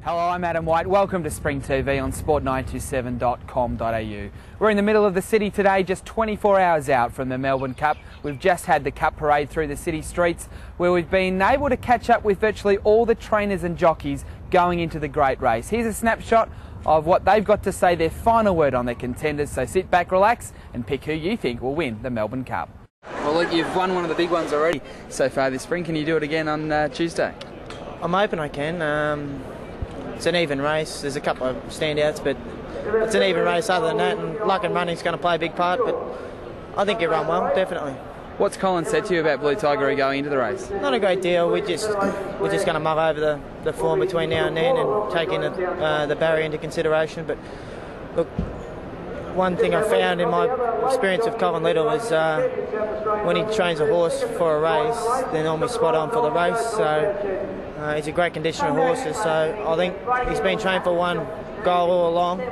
Hello, I'm Adam White. Welcome to Spring TV on sport927.com.au. We're in the middle of the city today, just 24 hours out from the Melbourne Cup. We've just had the Cup Parade through the city streets, where we've been able to catch up with virtually all the trainers and jockeys going into the great race. Here's a snapshot of what they've got to say, their final word on their contenders. So sit back, relax, and pick who you think will win the Melbourne Cup. Well, look, you've won one of the big ones already so far this spring. Can you do it again on Tuesday? I'm hoping I can. It's an even race. There's a couple of standouts, but it's an even race other than that, and luck and running's going to play a big part, but I think you run well, definitely. What's Colin said to you about Blue Tiger going into the race? Not a great deal. We're just going to mull over the form between now and then and take in the barrier into consideration. But look, one thing I found in my experience with Colin Little is when he trains a horse for a race, they're normally spot on for the race. So he's a great conditioner of horses. So I think he's been trained for one goal all along.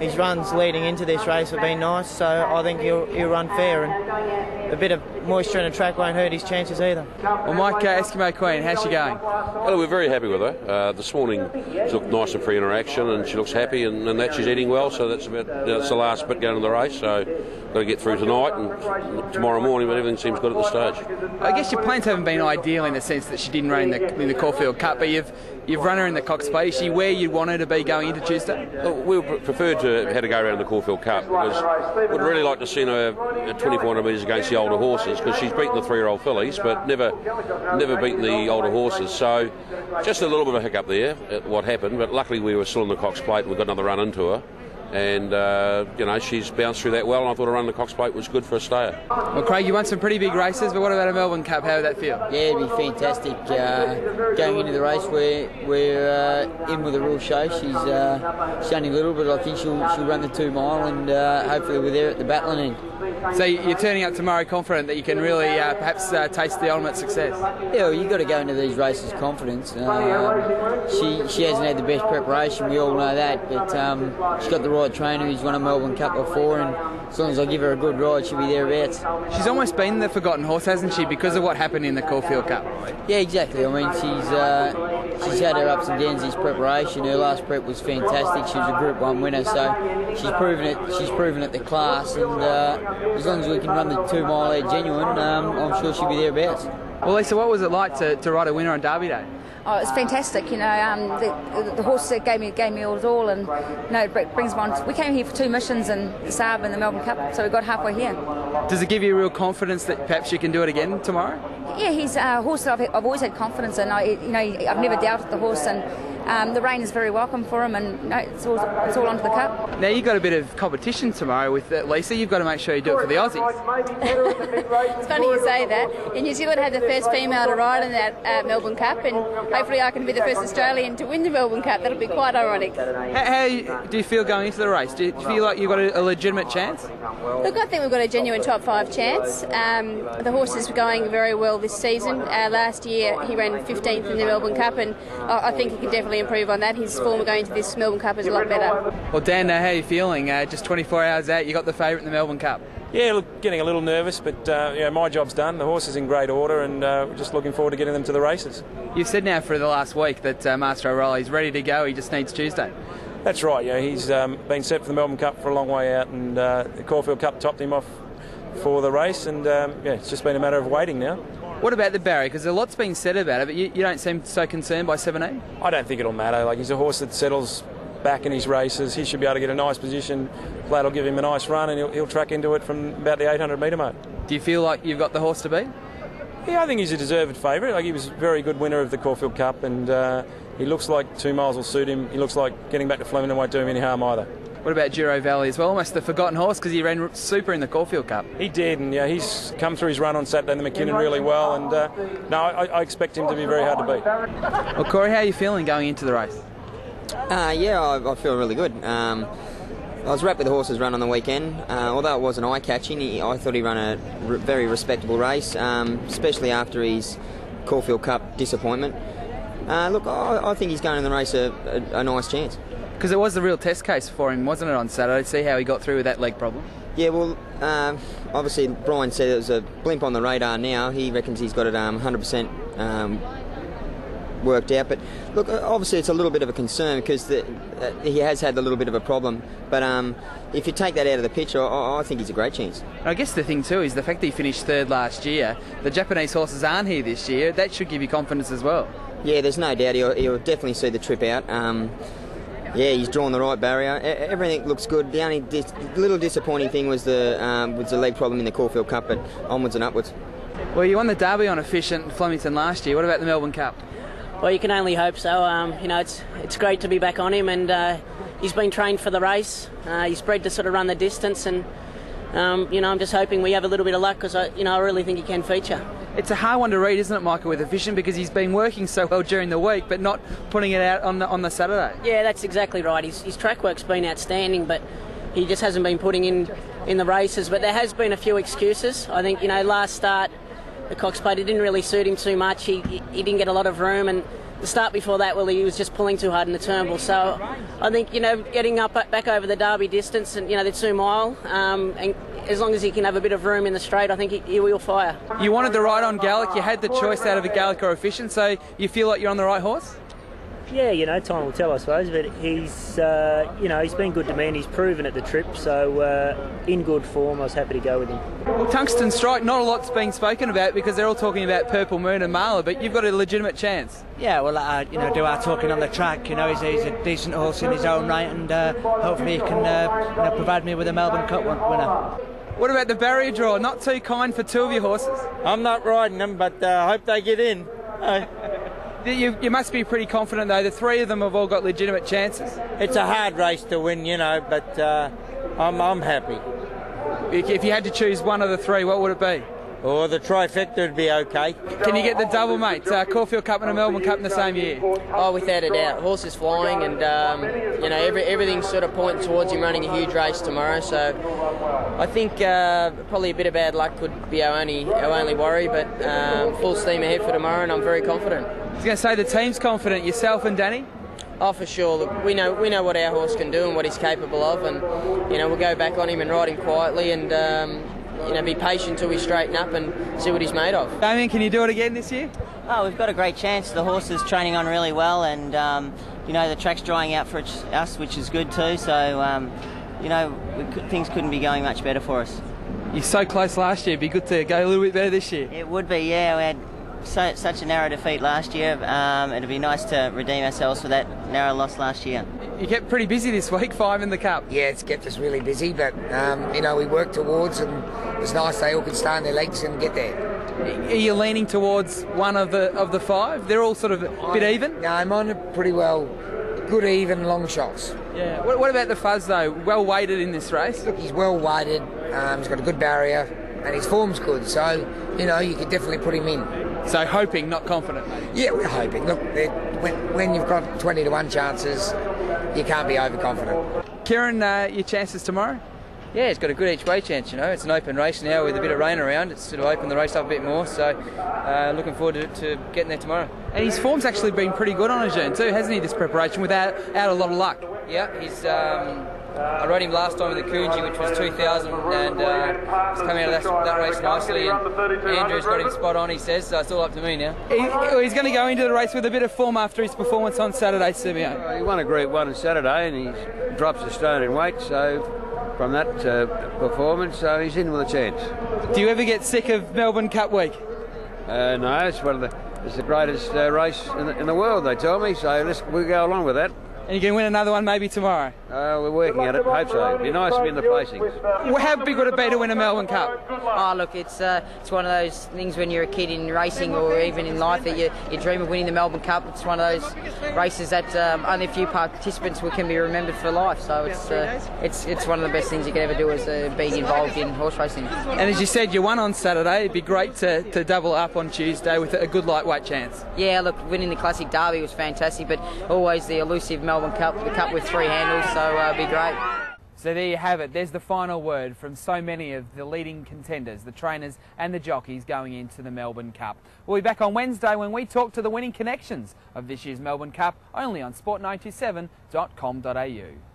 His runs leading into this race have been nice, so I think he'll run fair, and a bit of moisture in the track won't hurt his chances either. Well, Mike, Eskimo Queen, how's she going? Well, we're very happy with her. This morning she looked nice and free interaction, and she looks happy, and that she's eating well, so that's the last bit going in the race, so got to get through tonight and tomorrow morning, but everything seems good at this stage. I guess your plans haven't been ideal in the sense that she didn't run in the Caulfield Cup, but you've run her in the Cox Plate. Is she where you want her to be going into Tuesday? Well, we preferred to have to go around the Caulfield Cup, because we'd really like to see her at 2400 metres against the older horses, because she's beaten the 3-year-old fillies, but never beaten the older horses. So just a little bit of a hiccup there at what happened, but luckily we were still in the Cox Plate and we got another run into her. And, she's bounced through that well, and I thought a run the Cox Plate was good for a stayer. Well, Craig, you won some pretty big races, but what about a Melbourne Cup? How would that feel? Yeah, it'd be fantastic. Going into the race, we're in with a real show. She's only little, but I think she'll run the 2 mile, and hopefully we're there at the battling end. So you're turning up tomorrow confident that you can really perhaps taste the ultimate success? Yeah, well, you've got to go into these races confident. She hasn't had the best preparation, we all know that, but she's got the right trainer who's won a Melbourne Cup before, and as long as I give her a good ride, she'll be thereabouts. She's almost been the forgotten horse, hasn't she, because of what happened in the Caulfield Cup? Yeah, exactly. I mean, she's had her ups and downs in this preparation. Her last prep was fantastic. She was a Group 1 winner, so she's proven it. She's proven it the class, and as long as we can run the 2 mile there genuine, I'm sure she'll be thereabouts. Well, Lisa, what was it like to ride a winner on Derby Day? Oh, it's fantastic. The horse gave me all, and it brings me on. We came here for 2 missions in the Saab and the Melbourne Cup, so we got halfway here. Does it give you real confidence that perhaps you can do it again tomorrow? Yeah, he's a horse that I've always had confidence in. I've never doubted the horse, and the rain is very welcome for him, and it's all onto the cup. Now you've got a bit of competition tomorrow with Lisa. You've got to make sure you do it for the Aussies. It's funny you say that. In New Zealand had the first female to ride in that Melbourne Cup, and hopefully I can be the first Australian to win the Melbourne Cup. That'll be quite ironic. How do you feel going into the race? Do you feel like you've got a legitimate chance? Look, I think we've got a genuine top 5 chance. The horse is going very well this season. Last year he ran 15th in the Melbourne Cup, and I think he can definitely improve on that. His form going to this Melbourne Cup is a lot better. Well, Dan, how are you feeling? Just 24 hours out, you got the favourite in the Melbourne Cup. Yeah, look, getting a little nervous, but my job's done. The horse is in great order, and we're just looking forward to getting them to the races. You've said now for the last week that Master O'Reilly's ready to go. He just needs Tuesday. That's right. Yeah, he's been set for the Melbourne Cup for a long way out, and the Caulfield Cup topped him off for the race, and it's just been a matter of waiting now. What about the barrier? Because a lot's been said about it, but you don't seem so concerned by 17? I don't think it'll matter. Like, he's a horse that settles back in his races. He should be able to get a nice position. Plaid will give him a nice run, and he'll track into it from about the 800 metre mark. Do you feel like you've got the horse to beat? Yeah, I think he's a deserved favourite. Like, he was a very good winner of the Caulfield Cup, and he looks like 2 miles will suit him. He looks like getting back to Flemington won't do him any harm either. What about Giro Valley as well? Almost the forgotten horse, because he ran super in the Caulfield Cup. He did, and he's come through his run on Saturday in the McKinnon really well, and I expect him to be very hard to beat. Well, Corey, how are you feeling going into the race? I feel really good. I was wrapped with the horse's run on the weekend. Although it wasn't eye-catching, I thought he ran a very respectable race, especially after his Caulfield Cup disappointment. Look, I think he's going in the race a nice chance. Because it was the real test case for him, wasn't it, on Saturday? See how he got through with that leg problem? Yeah, well, obviously Brian said it was a blimp on the radar now. He reckons he's got it 100% worked out. But look, obviously it's a little bit of a concern because he has had a little bit of a problem. But if you take that out of the picture, I think he's a great chance. I guess the thing too is the fact that he finished third last year. The Japanese horses aren't here this year. That should give you confidence as well. Yeah, there's no doubt he'll definitely see the trip out. Yeah, he's drawn the right barrier. Everything looks good. The only little disappointing thing was the leg problem in the Caulfield Cup, but onwards and upwards. Well, you won the Derby on efficient Flemington last year. What about the Melbourne Cup? Well, you can only hope so. You know, it's great to be back on him, and he's been trained for the race. He's bred to sort of run the distance, and you know, I'm just hoping we have a little bit of luck because I really think he can feature. It's a hard one to read, isn't it, Michael, with efficient, because he's been working so well during the week, but not putting it out on the Saturday. Yeah, that's exactly right. His track work's been outstanding, but he just hasn't been putting in the races. But there has been a few excuses. I think, you know, last start, the Cox Plate, it didn't really suit him too much. He didn't get a lot of room, and the start before that, well, he was just pulling too hard in the Turnbull. So I think, you know, getting back over the Derby distance and, you know, the 2 mile, and as long as he can have a bit of room in the straight, I think he will fire. You wanted the ride on Gallic. You had the choice out of a Gallic or efficient, so you feel like you're on the right horse? Yeah, you know, time will tell, I suppose, but he's, you know, he's been good to me and he's proven at the trip, so in good form, I was happy to go with him. Well, Tungsten Strike, not a lot's being spoken about because they're all talking about Purple Moon and Marla, but you've got a legitimate chance. Yeah, well, you know, do our talking on the track. You know, he's a decent horse in his own right, and hopefully he can you know, provide me with a Melbourne Cup winner. What about the barrier draw? Not too kind for 2 of your horses. I'm not riding them, but I hope they get in. You must be pretty confident, though. The 3 of them have all got legitimate chances. It's a hard race to win, you know, but I'm happy. If you had to choose one of the 3, what would it be? Or the trifecta would be okay. Can you get the double, mate? Caulfield Cup and a Melbourne Cup in the same year? Oh, without a doubt. Horse is flying, and you know, everything's sort of pointing towards him running a huge race tomorrow. So I think probably a bit of bad luck could be our only worry, but full steam ahead for tomorrow, and I'm very confident. I was going to say the team's confident. Yourself and Danny? Oh, for sure. Look, we know what our horse can do and what he's capable of, and you know, we'll go back on him and ride him quietly, and you know, be patient till we straighten up and see what he's made of. Damien, can you do it again this year? Oh, we've got a great chance. The horse is training on really well, and you know, the track's drying out for us, which is good too. So you know, things couldn't be going much better for us. You're so close last year. It'd be good to go a little bit better this year. It would be, yeah. We had such a narrow defeat last year. It'd be nice to redeem ourselves for that narrow loss last year. You kept pretty busy this week, 5 in the Cup. Yeah, it's kept us really busy, but you know, we worked towards, and it's nice they all could stay on their legs and get there. Are you leaning towards one of the 5? They're all sort of a bit even? No, I'm on pretty well, good even long shots. Yeah. What about the Fuzz though? Well weighted in this race. Look, he's well weighted. He's got a good barrier, and his form's good. So you know, you could definitely put him in. So hoping, not confident. Yeah, we're hoping. Look, when you've got 20 to 1 chances, you can't be overconfident. Kieran, your chances tomorrow? Yeah, it's got a good each way chance, you know. It's an open race now with a bit of rain around. It's sort of opened the race up a bit more, so looking forward to getting there tomorrow. And his form's actually been pretty good on Ajourn too, hasn't he, this preparation, without a lot of luck? Yeah, he's... I rode him last time in the Coogee, which was 2000, and he's coming out of that race nicely, and Andrew's got him spot on, he says, so it's all up to me now. He's going to go into the race with a bit of form after his performance on Saturday, Simeon. He won a Group 1 on Saturday, and he drops a stone in weight, so from that performance, so he's in with a chance. Do you ever get sick of Melbourne Cup week? No, it's the greatest race in the world, they tell me, so we'll go along with that. And you can win another one maybe tomorrow? We're working at it, hope so. It'd be nice to be in the placings. Well, how big would it be to win a Melbourne Cup? Oh, look, it's one of those things when you're a kid in racing or even in life that you dream of winning the Melbourne Cup. It's one of those races that only a few participants can be remembered for life. So it's one of the best things you can ever do is being involved in horse racing. And as you said, you won on Saturday. It'd be great to double up on Tuesday with a good lightweight chance. Yeah, look, winning the Classic Derby was fantastic, but always the elusive Melbourne Cup, the Cup with 3 handles, so it'd be great. So there you have it. There's the final word from so many of the leading contenders, the trainers and the jockeys going into the Melbourne Cup. We'll be back on Wednesday when we talk to the winning connections of this year's Melbourne Cup, only on sport927.com.au.